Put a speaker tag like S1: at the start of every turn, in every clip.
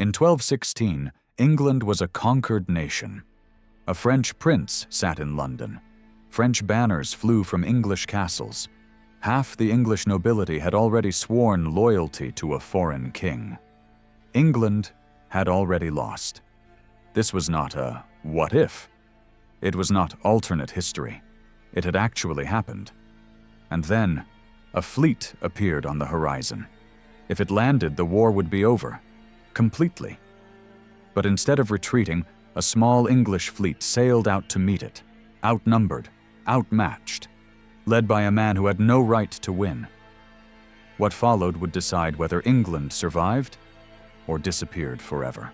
S1: In 1216, England was a conquered nation. A French prince sat in London. French banners flew from English castles. Half the English nobility had already sworn loyalty to a foreign king. England had already lost. This was not a what if. It was not alternate history. It had actually happened. And then, a fleet appeared on the horizon. If it landed, the war would be over. Completely. But instead of retreating, a small English fleet sailed out to meet it, outnumbered, outmatched, led by a man who had no right to win. What followed would decide whether England survived or disappeared forever.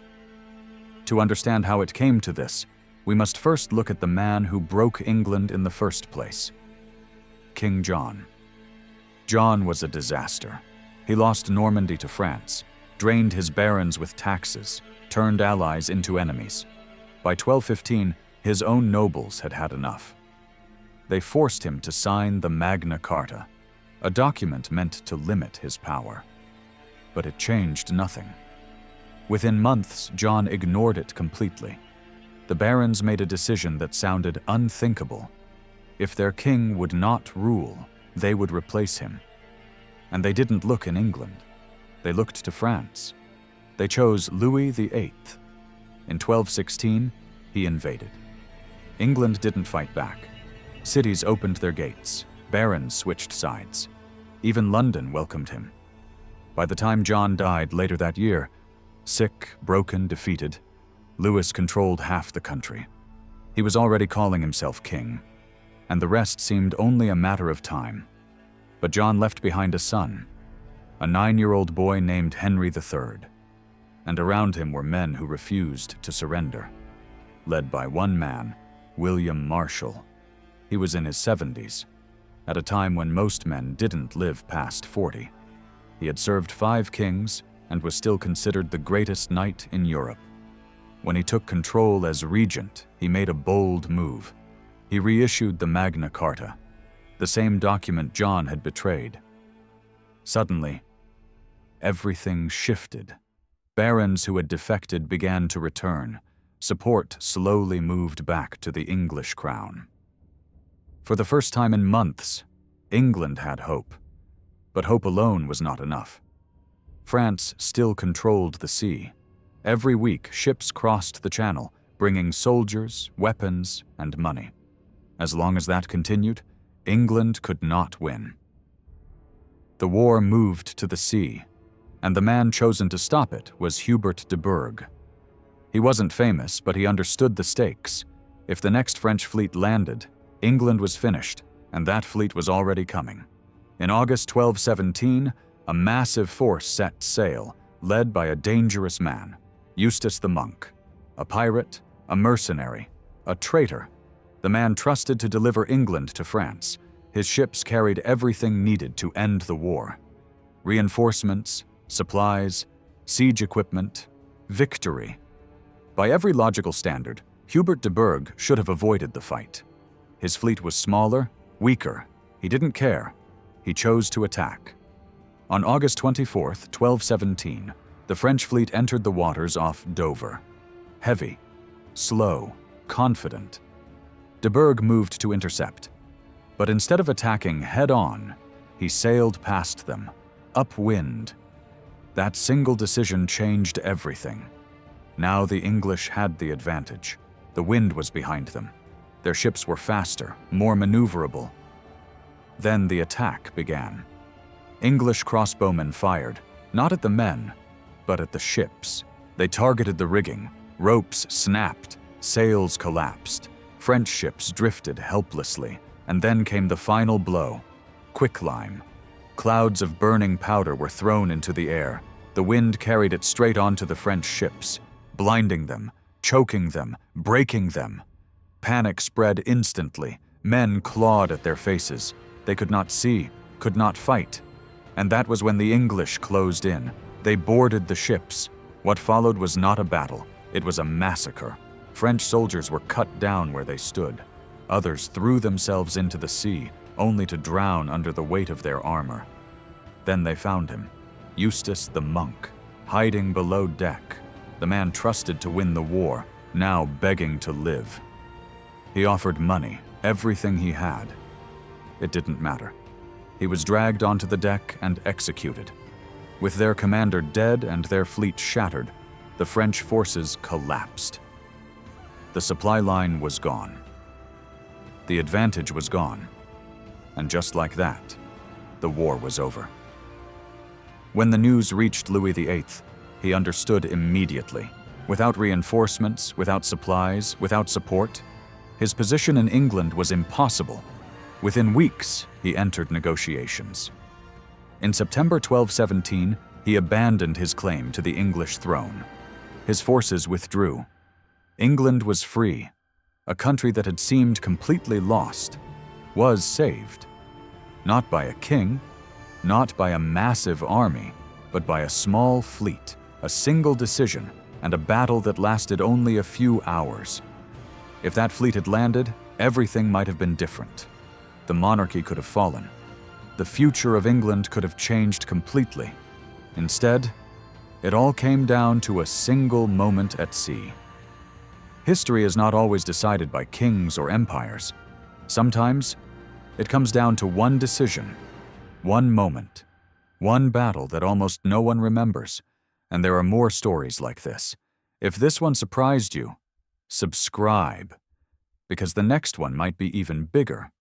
S1: To understand how it came to this, we must first look at the man who broke England in the first place. King John. John was a disaster. He lost Normandy to France, drained his barons with taxes, turned allies into enemies. By 1215, his own nobles had had enough. They forced him to sign the Magna Carta, a document meant to limit his power. But it changed nothing. Within months, John ignored it completely. The barons made a decision that sounded unthinkable. If their king would not rule, they would replace him. And they didn't look in England. They looked to France. They chose Louis VIII. In 1216, he invaded. England didn't fight back. Cities opened their gates. Barons switched sides. Even London welcomed him. By the time John died later that year, sick, broken, defeated, Louis controlled half the country. He was already calling himself king, and the rest seemed only a matter of time. But John left behind a son, a 9-year-old boy named Henry III, and around him were men who refused to surrender, led by one man, William Marshal. He was in his 70s, at a time when most men didn't live past 40. He had served 5 kings and was still considered the greatest knight in Europe. When he took control as regent, he made a bold move. He reissued the Magna Carta, the same document John had betrayed. Suddenly, everything shifted. Barons who had defected began to return. Support slowly moved back to the English crown. For the first time in months, England had hope. But hope alone was not enough. France still controlled the sea. Every week, ships crossed the channel, bringing soldiers, weapons, and money. As long as that continued, England could not win. The war moved to the sea, and the man chosen to stop it was Hubert de Burgh. He wasn't famous, but he understood the stakes. If the next French fleet landed, England was finished, and that fleet was already coming. In August 1217, a massive force set sail, led by a dangerous man, Eustace the Monk, a pirate, a mercenary, a traitor. The man trusted to deliver England to France. His ships carried everything needed to end the war. Reinforcements, supplies, siege equipment, victory. By every logical standard, Hubert de Burgh should have avoided the fight. His fleet was smaller, weaker. He didn't care. He chose to attack. On August 24, 1217, the French fleet entered the waters off Dover. Heavy, slow, confident. De Burgh moved to intercept. But instead of attacking head-on, he sailed past them, upwind. That single decision changed everything. Now the English had the advantage. The wind was behind them. Their ships were faster, more maneuverable. Then the attack began. English crossbowmen fired, not at the men, but at the ships. They targeted the rigging. Ropes snapped, sails collapsed. French ships drifted helplessly, and then came the final blow. Quicklime. Clouds of burning powder were thrown into the air. The wind carried it straight onto the French ships, blinding them, choking them, breaking them. Panic spread instantly. Men clawed at their faces. They could not see, could not fight. And that was when the English closed in. They boarded the ships. What followed was not a battle. It was a massacre. French soldiers were cut down where they stood. Others threw themselves into the sea, only to drown under the weight of their armor. Then they found him, Eustace the Monk, hiding below deck, the man trusted to win the war, now begging to live. He offered money, everything he had. It didn't matter. He was dragged onto the deck and executed. With their commander dead and their fleet shattered, the French forces collapsed. The supply line was gone. The advantage was gone. And just like that, the war was over. When the news reached Louis VIII, he understood immediately. Without reinforcements, without supplies, without support, his position in England was impossible. Within weeks, he entered negotiations. In September 1217, he abandoned his claim to the English throne. His forces withdrew. England was free. A country that had seemed completely lost was saved. Not by a king, not by a massive army, but by a small fleet, a single decision, and a battle that lasted only a few hours. If that fleet had landed, everything might have been different. The monarchy could have fallen. The future of England could have changed completely. Instead, it all came down to a single moment at sea. History is not always decided by kings or empires. Sometimes, it comes down to one decision, one moment, one battle that almost no one remembers. And there are more stories like this. If this one surprised you, subscribe, because the next one might be even bigger.